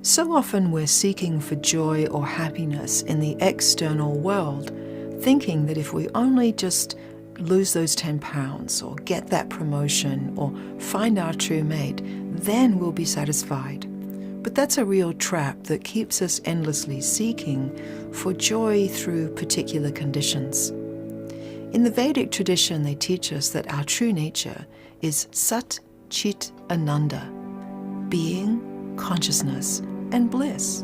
So often we're seeking for joy or happiness in the external world, thinking that if we only just lose those 10 pounds or get that promotion or find our true mate, then we'll be satisfied. But that's a real trap that keeps us endlessly seeking for joy through particular conditions. In the Vedic tradition, they teach us that our true nature is Sat Chit Ananda, being, consciousness, and bliss.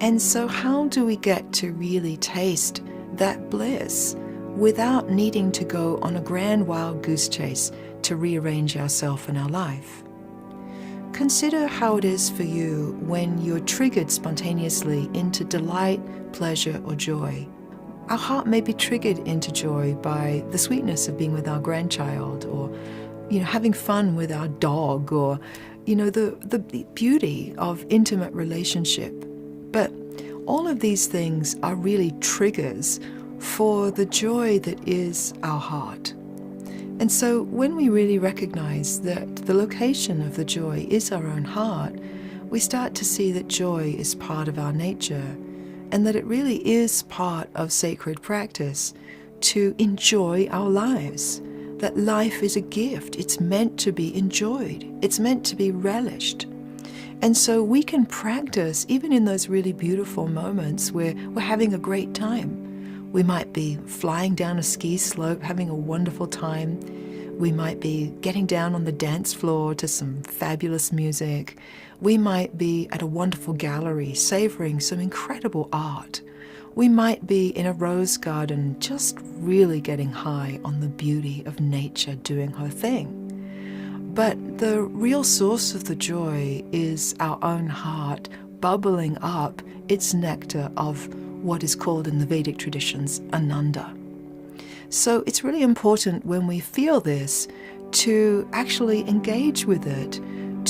And so how do we get to really taste that bliss without needing to go on a grand wild goose chase to rearrange ourselves and our life? Consider how it is for you when you're triggered spontaneously into delight, pleasure, or joy. Our heart may be triggered into joy by the sweetness of being with our grandchild, or having fun with our dog, or the beauty of intimate relationship. But all of these things are really triggers for the joy that is our heart. And so when we really recognize that the location of the joy is our own heart, we start to see that joy is part of our nature, and that it really is part of sacred practice to enjoy our lives. That life is a gift. It's meant to be enjoyed. It's meant to be relished. And so we can practice even in those really beautiful moments where we're having a great time. We might be flying down a ski slope, having a wonderful time. We might be getting down on the dance floor to some fabulous music. We might be at a wonderful gallery, savoring some incredible art. We might be in a rose garden, just really getting high on the beauty of nature doing her thing. But the real source of the joy is our own heart bubbling up its nectar of what is called in the Vedic traditions Ananda. So it's really important when we feel this to actually engage with it,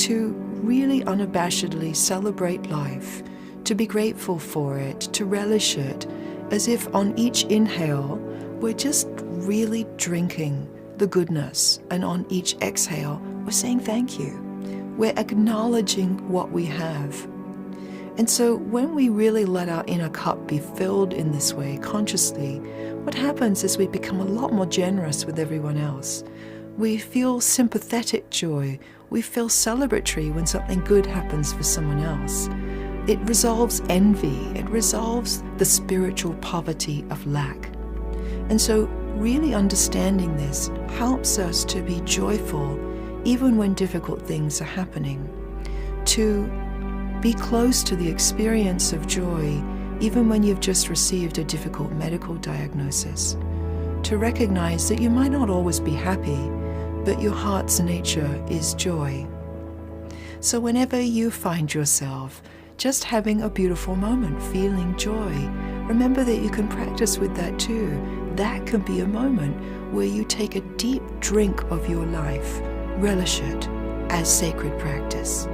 to really unabashedly celebrate life, to be grateful for it, to relish it, as if on each inhale we're just really drinking the goodness, and on each exhale we're saying thank you. We're acknowledging what we have. And so when we really let our inner cup be filled in this way consciously, what happens is we become a lot more generous with everyone else. We feel sympathetic joy. We feel celebratory when something good happens for someone else. It resolves envy. It resolves the spiritual poverty of lack. And so really understanding this helps us to be joyful even when difficult things are happening, to be close to the experience of joy even when you've just received a difficult medical diagnosis, to recognize that you might not always be happy, but your heart's nature is joy. So whenever you find yourself just having a beautiful moment, feeling joy, remember that you can practice with that too. That can be a moment where you take a deep drink of your life, relish it as sacred practice.